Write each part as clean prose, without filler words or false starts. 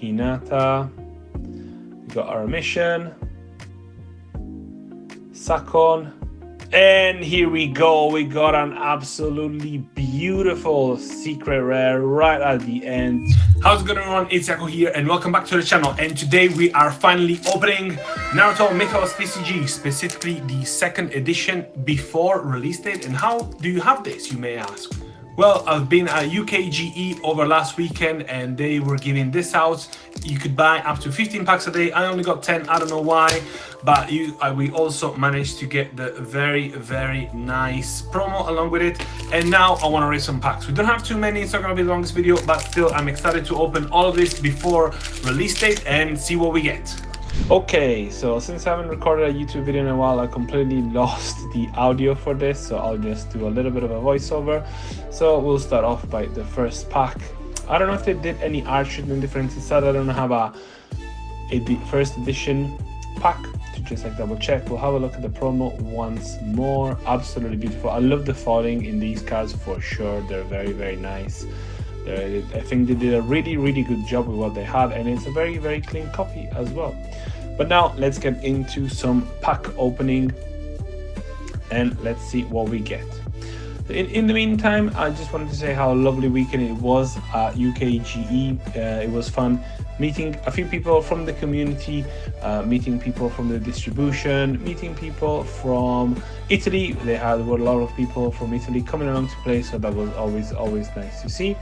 Hinata. We got our mission. Sakon. And here we go. We got an absolutely beautiful secret rare right at the end. How's it going, everyone? It's Jaco here, and welcome back to the channel. And today we are finally opening Naruto Mythos TCG, specifically the second edition before release date. And how do you have this, you may ask? Well, I've been at UKGE over last weekend and they were giving this out. You could buy up to 15 packs a day. I only got 10, I don't know why, but we also managed to get the very, very nice promo along with it. And now I want to raise some packs. We don't have too many, it's not going to be the longest video, but still I'm excited to open all of this before release date and see what we get. Okay, so since I haven't recorded a YouTube video in a while, I completely lost the audio for this, so I'll just do a little bit of a voiceover. So we'll start off by the first pack. I don't know if they did any art treatment difference inside. I don't have a first edition pack to just like double check. We'll have a look at the promo once more. Absolutely beautiful. I love the foiling in these cards for sure. They're very, very nice. I think they did a really, really good job with what they had, and it's a very, very clean copy as well. But now let's get into some pack opening and let's see what we get. In the meantime, I just wanted to say how lovely weekend it was at UKGE. It was fun meeting a few people from the community, meeting people from the distribution, meeting people from Italy. There were a lot of people from Italy coming along to play, so that was always nice to see.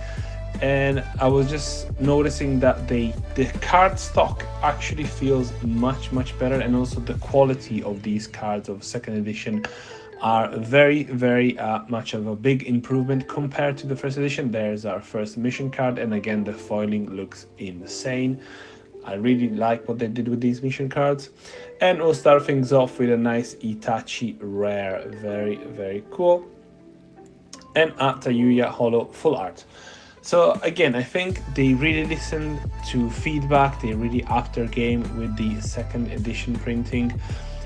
And I was just noticing that the card stock actually feels much better, and also the quality of these cards of second edition are very much of a big improvement compared to the first edition. There's our first mission card, and again the foiling looks insane. I really like what they did with these mission cards. And we'll start things off with a nice Itachi rare, very cool, and a Tayuya holo full art. So again, I think they really listened to feedback. They really upped their game with the second edition printing.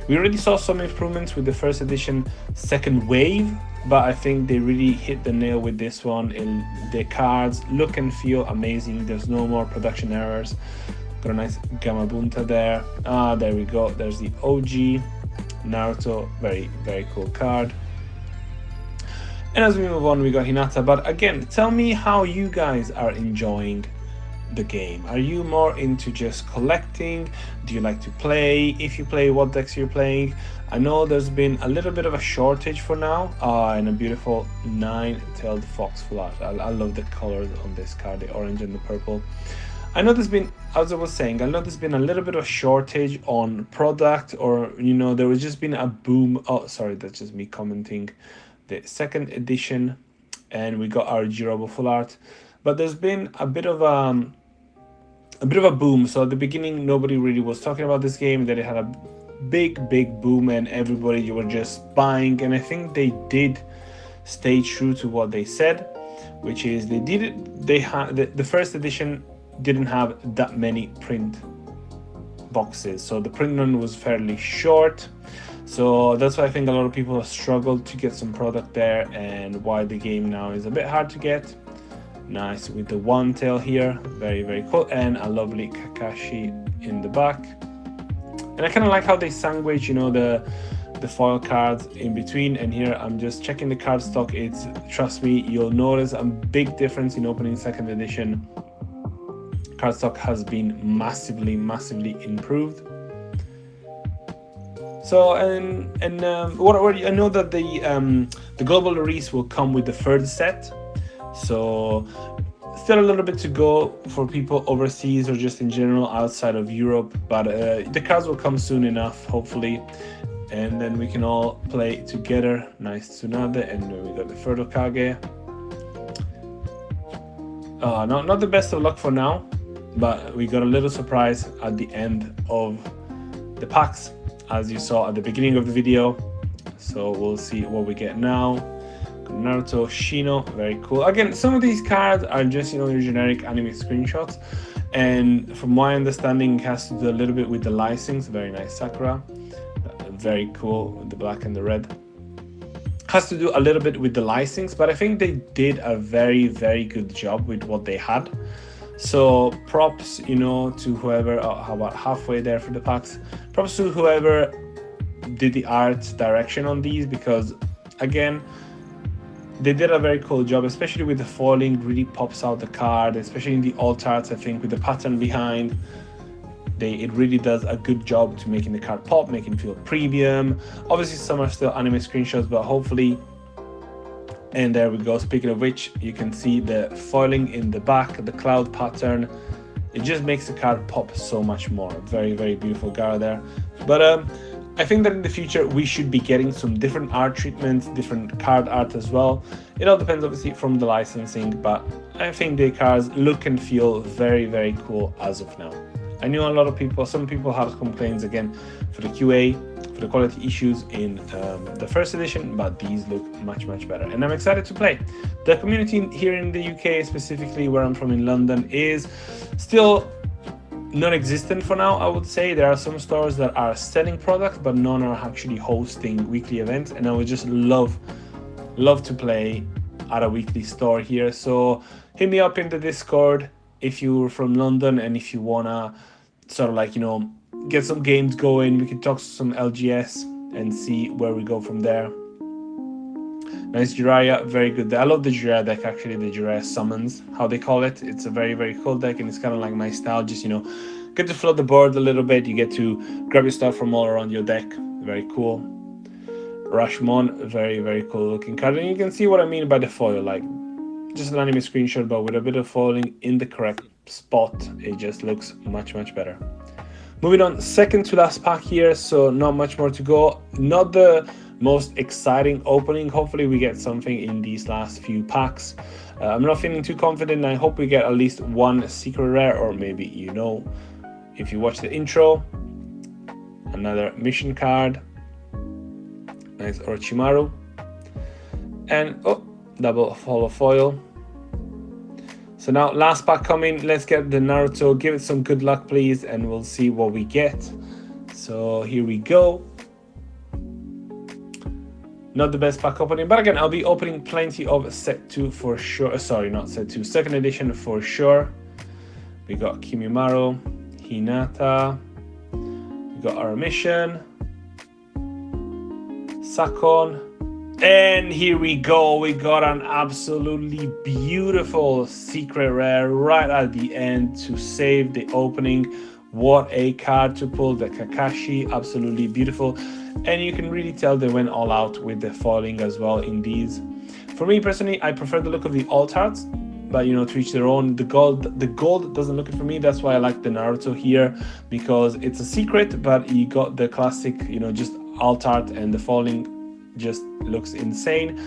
We already saw some improvements with the first edition second wave, but I think they really hit the nail with this one. The cards look and feel amazing. There's no more production errors. Got a nice Gamabunta there. There we go. There's the OG Naruto. Very cool card. And as we move on, we got Hinata. But again, tell me how you guys are enjoying the game. Are you more into just collecting? Do you like to play? If you play, what decks you're playing? I know there's been a little bit of a shortage for now, and a beautiful nine-tailed fox full art. I love the colors on this card, the orange and the purple. I know there's been, as I was saying, I know there's been a little bit of shortage on product, or there was just been a boom. Oh, sorry, that's just me commenting the second edition, and we got our Jirobo full art. But there's been a bit of a boom. So at the beginning, nobody really was talking about this game. Then it had a big boom, and everybody were just buying. And I think they did stay true to what they said, which is they had the first edition didn't have that many print boxes, so the print run was fairly short. So that's why I think a lot of people have struggled to get some product there, and why the game now is a bit hard to get. Nice with the one tail here, very cool, and a lovely Kakashi in the back. And I kind of like how they sandwich, the foil cards in between. And here I'm just checking the card stock. Trust me, you'll notice a big difference in opening second edition. Card stock has been massively improved. So I know that the global release will come with the third set. So still a little bit to go for people overseas or just in general outside of Europe, but the cards will come soon enough, hopefully, and then we can all play together. Nice Tsunade, and we got the third Okage. Not the best of luck for now, but we got a little surprise at the end of the packs, as you saw at the beginning of the video. So we'll see what we get now. Naruto Shino, very cool. Again, some of these cards are just your generic anime screenshots, and from my understanding it has to do a little bit with the licensing. Very nice Sakura, very cool with the black and the red. Has to do a little bit with the licensing, but I think they did a very good job with what they had. So props, you know, to whoever, how about halfway there for the packs, props to whoever did the art direction on these, because again, they did a very cool job, especially with the foiling. Really pops out the card, especially in the alt arts. I think with the pattern behind, it really does a good job to making the card pop, making it feel premium. Obviously some are still anime screenshots, but hopefully. And there we go. Speaking of which, you can see the foiling in the back, the cloud pattern. It just makes the card pop so much more. Very, very beautiful card there. But I think that in the future we should be getting some different art treatments, different card art as well. It all depends obviously from the licensing, but I think the cards look and feel very, very cool as of now. I know a lot of people, some people have complaints again for the QA, for the quality issues in the first edition, but these look much, much better. And I'm excited to play. The community here in the UK, specifically where I'm from in London, is still non-existent for now. I would say there are some stores that are selling products, but none are actually hosting weekly events, and I would just love to play at a weekly store here. So hit me up in the Discord if you're from London, and if you wanna sort of like, you know, get some games going, we can talk some LGS and see where we go from there. Nice Jiraiya, very good. I love the Jiraiya deck, actually, the Jiraiya summons, how they call it. It's a very, very cool deck, and it's kind of like my style. Just, you know, get to flood the board a little bit. You get to grab your stuff from all around your deck. Very cool. Rashomon, very, very cool looking card. And you can see what I mean by the foil, like just an anime screenshot, but with a bit of foiling in the correct spot. It just looks much, much better. Moving on, second to last pack here, so not much more to go. Not the most exciting opening. Hopefully we get something in these last few packs. I'm not feeling too confident. I hope we get at least one secret rare, or maybe, you know, if you watch the intro, another mission card. Nice Orochimaru. And oh, double hollow foil. So now last pack coming. Let's get the Naruto. Give it some good luck, please, and we'll see what we get. So here we go. Not the best pack opening, but again, I'll be opening plenty of set 2 for sure. Sorry, not set 2, second edition for sure. We got Kimimaro, Hinata, we got our mission, Sakon, and here we go. We got an absolutely beautiful secret rare right at the end to save the opening. What a card to pull, the Kakashi, absolutely beautiful. And you can really tell they went all out with the foiling as well in these. For me personally, I prefer the look of the alt arts, but you know, to each their own. The gold doesn't look it for me. That's why I like the Naruto here, because it's a secret, but you got the classic, you know, just alt art, and the foiling just looks insane.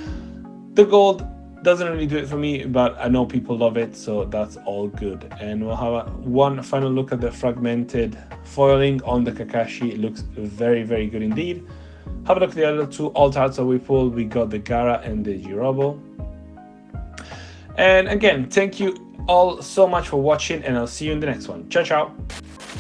The gold doesn't really do it for me, but I know people love it, so that's all good. And we'll have one final look at the fragmented foiling on the Kakashi. It looks very, very good indeed. Have a look at the other two alt arts that we pulled. We got the Gara and the Jirobo. And again, thank you all so much for watching, and I'll see you in the next one. Ciao, ciao.